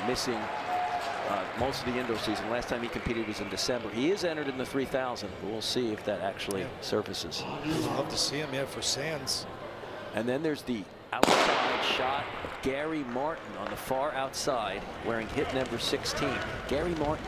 missing most of the indoor season. Last time he competed was in December. He is entered in the 3,000, but we'll see if that actually surfaces. I'd love to see him, yeah, for Sands. And then there's the outside shot of Gary Martin on the far outside, wearing hit number 16. Gary Martin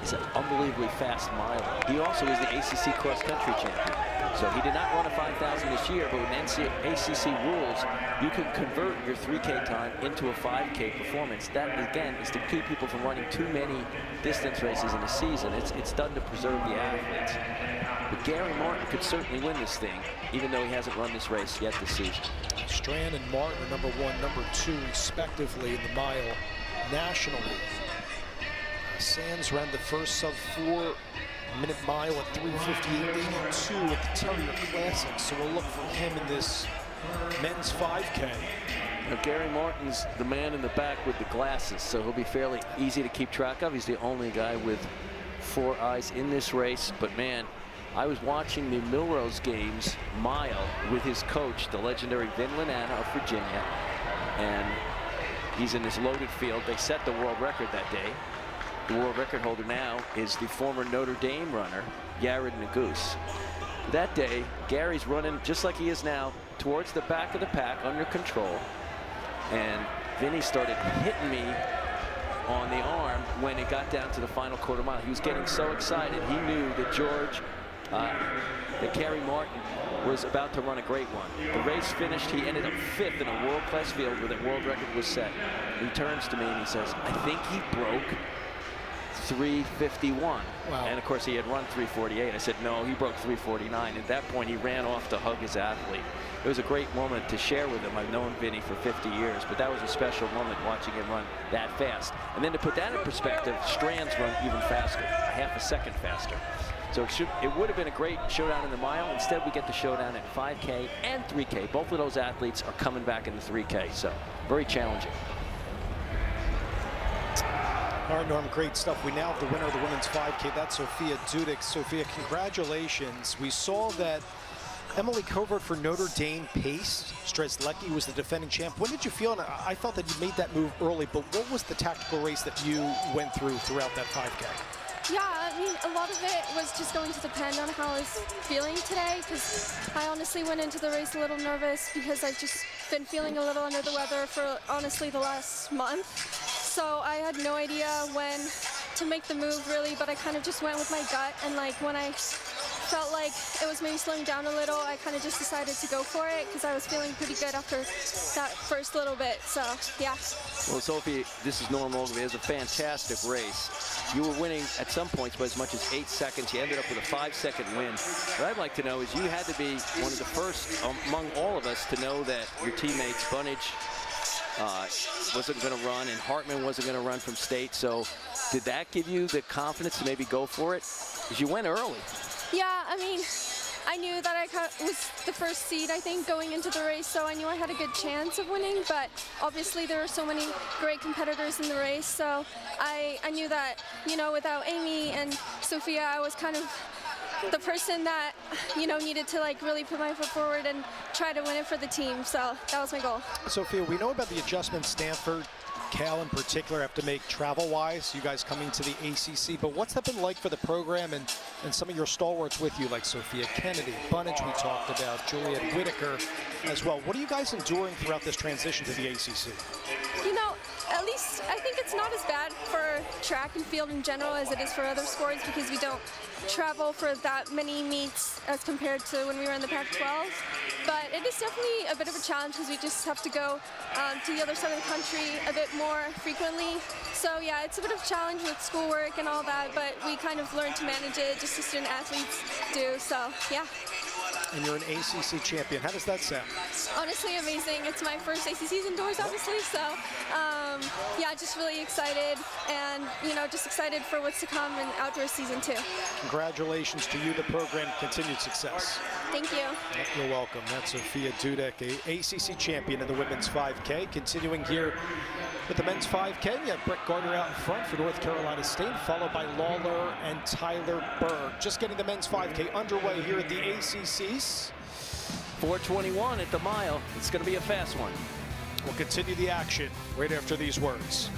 is an unbelievably fast miler. He also is the ACC cross-country champion. So he did not run a 5,000 this year, but with ACC rules, you can convert your 3K time into a 5K performance. That, again, is to keep people from running too many distance races in a season. It's done to preserve the athletes. But Gary Martin could certainly win this thing, even though he hasn't run this race yet this season. Strand and Martin are number 1, number 2, respectively, in the mile nationally. Sands ran the first sub-4-minute mile at 3:58.82 at the Terrier Classic, so we'll look for him in this men's 5K. Now, Gary Martin's the man in the back with the glasses, so he'll be fairly easy to keep track of. He's the only guy with 4 eyes in this race, but man, I was watching the Milrose Games mile with his coach, the legendary Vin Lanana of Virginia, and he's in this loaded field. They set the world record that day. The world record holder now is the former Notre Dame runner, Yared Nuguse. That day, Gary's running just like he is now, towards the back of the pack, under control. And Vinny started hitting me on the arm when it got down to the final quarter mile. He was getting so excited. He knew that that Gary Martin was about to run a great one. The race finished. He ended up 5th in a world-class field where the world record was set. He turns to me and he says, "I think he broke 3:51. Wow. And of course he had run 3:48. I said, no, he broke 3:49. At that point, he ran off to hug his athlete. It was a great moment to share with him. I've known Vinny for 50 years, but that was a special moment watching him run that fast. And then to put that in perspective, Strand's run even faster, a half a second faster. So it would have been a great showdown in the mile. Instead, we get the showdown at 5K and 3K. Both of those athletes are coming back in the 3K, so very challenging. All right, Norm, great stuff. We now have the winner of the women's 5K. That's Sophia Dudek. Sophia, congratulations. We saw that Emily Covert for Notre Dame paced. Strzelecki was the defending champ. When did you feel, and I felt that you made that move early, but what was the tactical race that you went throughout that 5K? Yeah, I mean, a lot of it was just going to depend on how I was feeling today, because I honestly went into the race a little nervous because I've just been feeling a little under the weather for honestly the last month. So I had no idea when to make the move really, but I kind of just went with my gut, and like when I felt like it was maybe slowing down a little, I kind of just decided to go for it because I was feeling pretty good after that first little bit, so yeah. Well, Sophie, this is Norm Ogilvie. It was a fantastic race. You were winning at some points by as much as 8 seconds. You ended up with a 5-second win. What I'd like to know is you had to be one of the first among all of us to know that your teammates, Bunnage, wasn't going to run, and Hartman wasn't going to run from state. So did that give you the confidence to maybe go for it? Because you went early. Yeah, I mean, I knew that I was the first seed, I think, going into the race, so I knew I had a good chance of winning, but obviously there were so many great competitors in the race, so I knew that, you know, without Amy and Sophia, I was kind of the person that, you know, needed to like really put my foot forward and try to win it for the team, so that was my goal. Sophia, we know about the adjustments Stanford, Cal in particular, have to make travel-wise, you guys coming to the ACC, but what's that been like for the program and some of your stalwarts with you, like Sophia Kennedy, Bunnage we talked about, Juliet Whitaker as well. What are you guys enduring throughout this transition to the ACC? You know, at least I think it's not as bad for track and field in general as it is for other sports, because we don't travel for that many meets as compared to when we were in the Pac-12. But it is definitely a bit of a challenge because we just have to go to the other side of the country a bit more frequently. So yeah, it's a bit of a challenge with schoolwork and all that, but we kind of learn to manage it just as student athletes do, so yeah. And you're an ACC champion. How does that sound? Honestly, amazing. It's my first ACC indoors, obviously, so yeah, just really excited, and you know, just excited for what's to come in outdoor season too. Congratulations to you, the program, continued success. Thank you. You're welcome. That's Sophia Dudek, a ACC champion in the women's 5K. Continuing here with the men's 5K, we have Brett Gardner out in front for North Carolina State, followed by Lawler and Tyler Berg. Just getting the men's 5K underway here at the ACCs. 4:21 at the mile. It's going to be a fast one. We'll continue the action right after these words.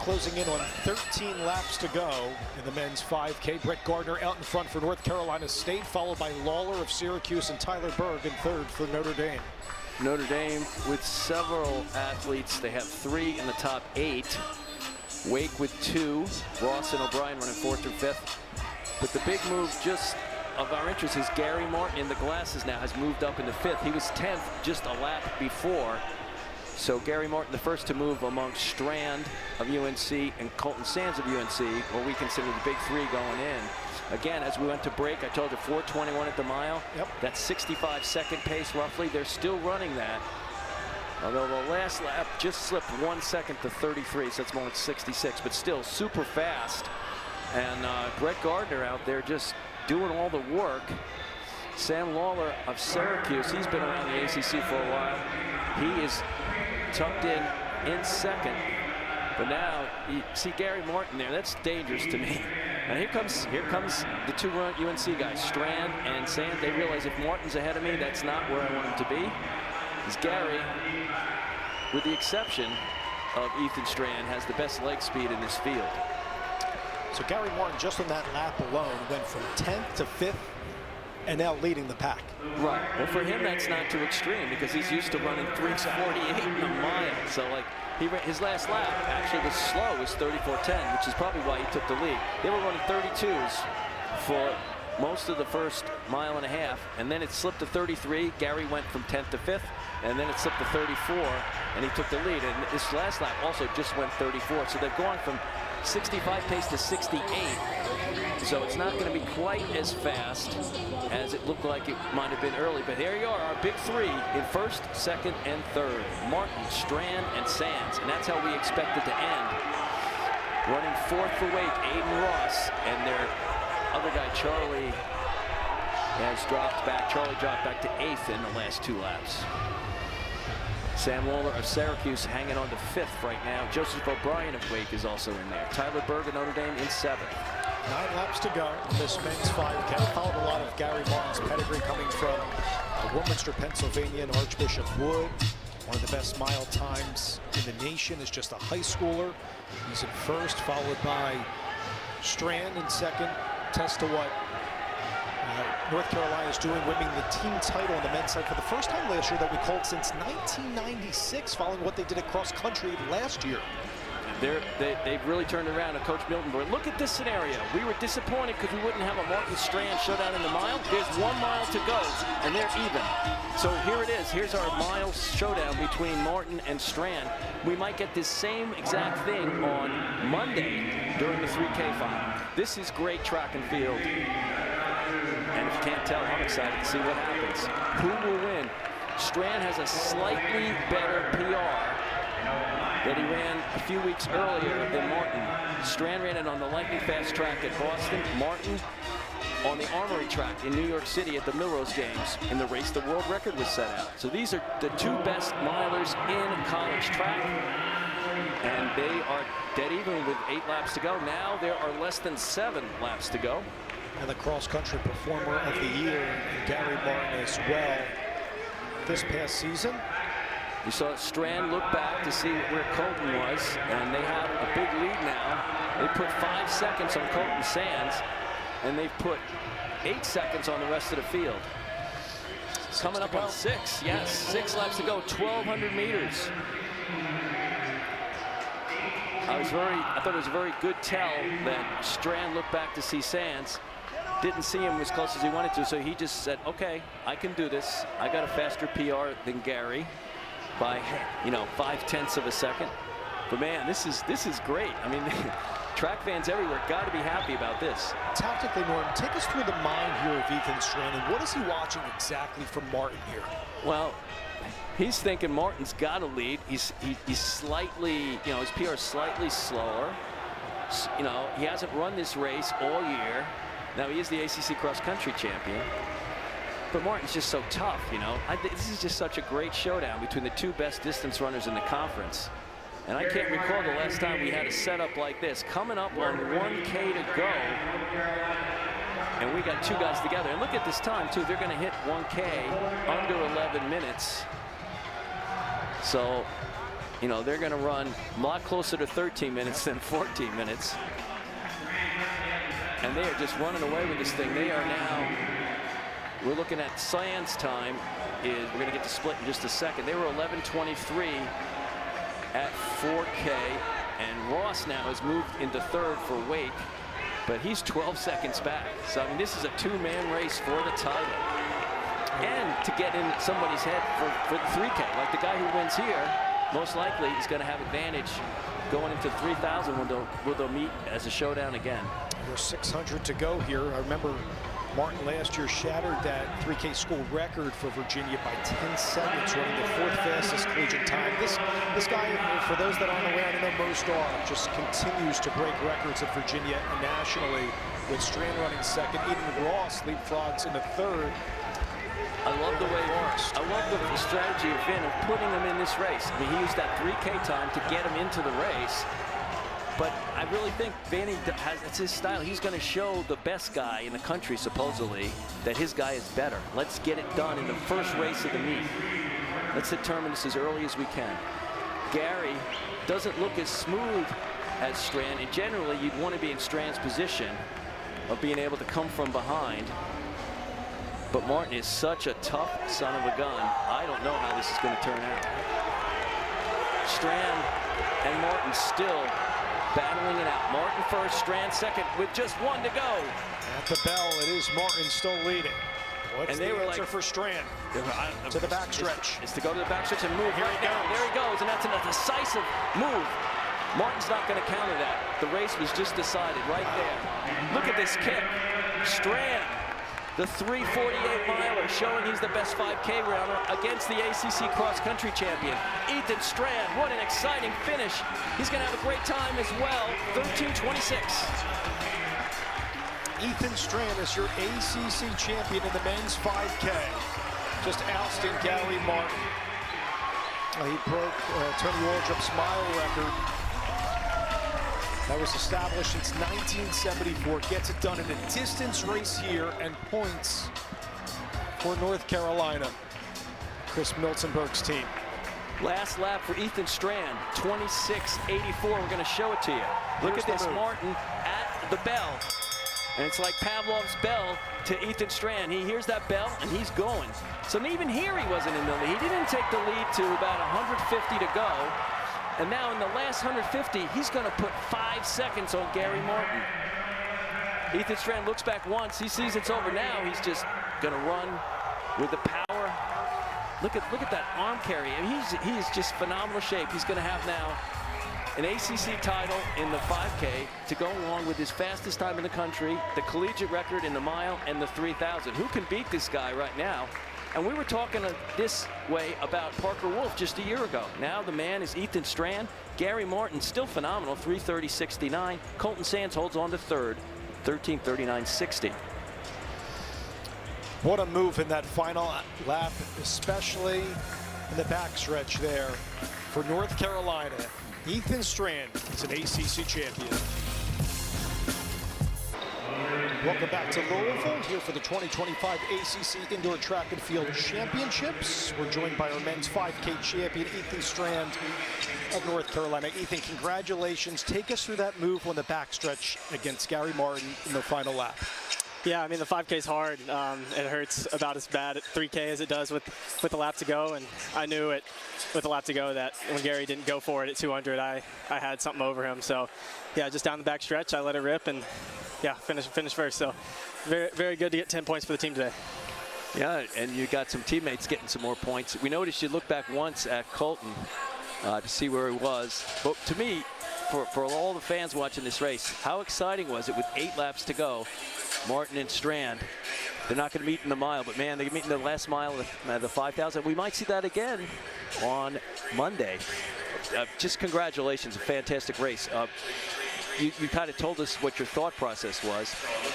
closing in on 13 laps to go in the men's 5K. Brett Gardner out in front for North Carolina State, followed by Lawler of Syracuse and Tyler Berg in third for Notre Dame. Notre Dame with several athletes. They have 3 in the top 8. Wake with 2. Ross and O'Brien running 4th through 5th. But the big move just of our interest is Gary Martin in the glasses now has moved up into 5th. He was 10th just a lap before. So Gary Martin, the first to move among Strand of UNC and Colton Sands of UNC, what we consider the big 3 going in. Again, as we went to break, I told you 4:21 at the mile. Yep. That's 65-second pace roughly. They're still running that. Although the last lap just slipped 1 second to 33, so that's more like 66, but still super fast. And Brett Gardner out there just doing all the work. Sam Lawler of Syracuse, he's been around the ACC for a while. He is tucked in second. But now you see Gary Martin there. That's dangerous to me. And here comes the 2 UNC guys, Strand and Sand. They realize if Martin's ahead of me, that's not where I want him to be. Because Gary, with the exception of Ethan Strand, has the best leg speed in this field. So Gary Martin, just on that lap alone, went from 10th to 5th and now leading the pack. Right. Well, for him, that's not too extreme because he's used to running 3:48 in a mile. So, like, his last lap actually was slow, was 34:10, which is probably why he took the lead. They were running 32s for most of the first mile and a half, and then it slipped to 33. Gary went from 10th to 5th, and then it slipped to 34, and he took the lead. And this last lap also just went 34. So they've gone from 65 pace to 68. So it's not going to be quite as fast as it looked like it might have been early. But here you are, our big 3 in first, second, and third. Martin, Strand, and Sands. And that's how we expect it to end. Running 4th for Wake, Aiden Ross. And their other guy, Charlie, has dropped back. Charlie dropped back to 8th in the last 2 laps. Sam Lawler of Syracuse hanging on to 5th right now. Joseph O'Brien of Wake is also in there. Tyler Berg of Notre Dame in 7th. 9 laps to go in this men's 5K. Followed a lot of Gary Martin's pedigree coming from Warminster, Pennsylvania, and Archbishop Wood. One of the best mile times in the nation is just a high schooler. He's in first, followed by Strand in second. Test to what North Carolina is doing, winning the team title on the men's side for the first time last year that we called since 1996, following what they did at cross country last year. They've really turned around. And Coach Miltenberg, look at this scenario. We were disappointed because we wouldn't have a Martin Strand showdown in the mile. There's 1 mile to go, and they're even. So here it is. Here's our mile showdown between Martin and Strand. We might get this same exact thing on Monday during the 3K final. This is great track and field. And if you can't tell, I'm excited to see what happens. Who will win? Strand has a slightly better PR that he ran a few weeks earlier than Martin. Strand ran it on the lightning fast track at Boston. Martin on the Armory track in New York City at the Millrose Games. In the race, the world record was set out. So these are the 2 best milers in college track. And they are dead even with 8 laps to go. Now there are less than 7 laps to go. And the cross-country performer of the year, Gary Martin as well, this past season. You saw Strand look back to see where Colton was, and they have a big lead now. They put 5 seconds on Colton Sands, and they've put 8 seconds on the rest of the field. Coming up on 6, yes, 6 laps to go, 1,200 meters. I thought it was a very good tell that Strand looked back to see Sands. Didn't see him as close as he wanted to, so he just said, okay, I can do this. I got a faster PR than Gary by, 0.5 of a second. But man, this is great. I mean, track fans everywhere got to be happy about this. Tactically, Norm, take us through the mind here of Ethan Strand, and what is he watching exactly from Martin here? Well, he's thinking Martin's got to lead. He's slightly, his PR is slightly slower. He hasn't run this race all year. Now, he is the ACC cross-country champion. But Martin's just so tough, This is just such a great showdown between the 2 best distance runners in the conference. And I can't recall the last time we had a setup like this. Coming up on 1K to go. And we got 2 guys together. And look at this time, too. They're going to hit 1K under 11 minutes. So you know, they're going to run a lot closer to 13 minutes than 14 minutes. And they are just running away with this thing. They are now, we're looking at STRAND's time is, we're going to get to split in just a second. They were 11:23 at 4K, and Ross now has moved into third for Wake, but he's 12 seconds back. So, I mean, this is a two-man race for the title. And to get in somebody's head for the 3K, like the guy who wins here, most likely is going to have advantage going into 3,000 when they'll meet as a showdown again. There's 600 to go here. I remember Martin last year shattered that 3K school record for Virginia by 10 seconds, running the 4th fastest collegiate time. This guy, for those that aren't aware, I know most are, just continues to break records at Virginia and nationally, with Strand running second. Even Ross leapfrogs into third. I love the way, I love the strategy of Vin of putting him in this race. I mean, he used that 3K time to get him into the race. But I really think Vanny it's his style. He's going to show the best guy in the country, supposedly, that his guy is better. Let's get it done in the first race of the meet. Let's determine this as early as we can. Gary doesn't look as smooth as Strand, and generally you'd want to be in Strand's position of being able to come from behind. But Martin is such a tough son of a gun. I don't know how this is going to turn out. Strand and Martin still battling it out. Martin first, Strand second with just 1 to go. At the bell, it is Martin still leading. What's and they the were answer like, for Strand? To the backstretch. It's to go to the backstretch and move Here right he down. goes. There he goes, and that's a decisive move. Martin's not going to counter that. The race was just decided right there. Look at this kick. Strand, the 3:48 miler, showing he's the best 5K runner against the ACC cross-country champion, Ethan Strand. What an exciting finish. He's going to have a great time as well. 13:26. Ethan Strand is your ACC champion in the men's 5K. Just ousting Gary Martin. He broke Tony Waldrop's mile record. That was established since 1974. Gets it done in a distance race here, and points for North Carolina. Chris Miltenberg's team. Last lap for Ethan Strand, 26:84. We're going to show it to you. Look at this, Martin at the bell. And it's like Pavlov's bell to Ethan Strand. He hears that bell, and he's going. So even here he wasn't in the lead. He didn't take the lead to about 150 to go. And now in the last 150, he's going to put 5 seconds on Gary Martin. Ethan Strand looks back once. He sees it's over now. He's just going to run with the power. Look at that arm carry. I mean, he is just phenomenal shape. He's going to have now an ACC title in the 5K to go along with his fastest time in the country, the collegiate record in the mile, and the 3,000. Who can beat this guy right now? And we were talking this way about Parker Wolf just a year ago. Now the man is Ethan Strand. Gary Martin, still phenomenal, 3:30.69. Colton Sands holds on to third, 13:39.60. What a move in that final lap, especially in the backstretch there for North Carolina. Ethan Strand is an ACC champion. Welcome back to Louisville, here for the 2025 ACC Indoor Track and Field Championships. We're joined by our men's 5K champion, Ethan Strand of North Carolina. Ethan, congratulations. Take us through that move on the backstretch against Gary Martin in the final lap. Yeah, I mean, the 5K is hard. It hurts about as bad at 3K as it does with the lap to go. And I knew it with the lap to go that when Gary didn't go for it at 200, I had something over him. So, yeah, just down the back stretch, I let it rip and, yeah, finish first. So, very, very good to get 10 points for the team today. Yeah, and you got some teammates getting some more points. We noticed you look back once at Colton to see where he was. But to me, for all the fans watching this race, how exciting was it with 8 laps to go? Martin and Strand, they're not going to meet in the mile, but man, they meet in the last mile of the 5,000. We might see that again on Monday. Just congratulations, a fantastic race. you kind of told us what your thought process was.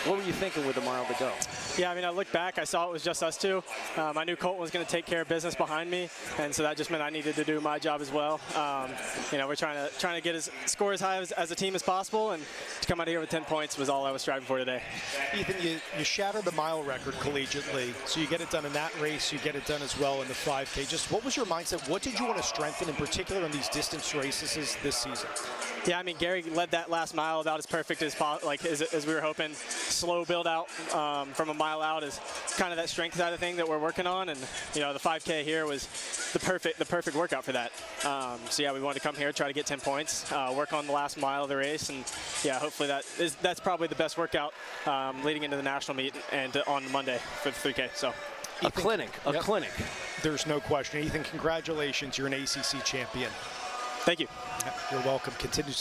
What were you thinking with a mile to go? Yeah, I mean, I looked back, I saw it was just us two. I knew Colton was going to take care of business behind me, and so that just meant I needed to do my job as well. You know, we're trying to get as score as high as a team as possible, and to come out of here with 10 points was all I was striving for today. Ethan, you shattered the mile record collegiately, so you get it done in that race, you get it done as well in the 5K. Just what was your mindset? What did you want to strengthen in particular in these distance races this season? Yeah, I mean, Gary led that last mile about as perfect as we were hoping. Slow build out from a mile out is kind of that strength side of thing that we're working on, and you know, the 5K here was the perfect workout for that. So yeah, we wanted to come here, try to get 10 points, work on the last mile of the race, and yeah, hopefully that's probably the best workout leading into the national meet and on Monday for the 3K. So. A clinic. There's no question. Ethan, congratulations. You're an ACC champion. Thank you. You're welcome. Continue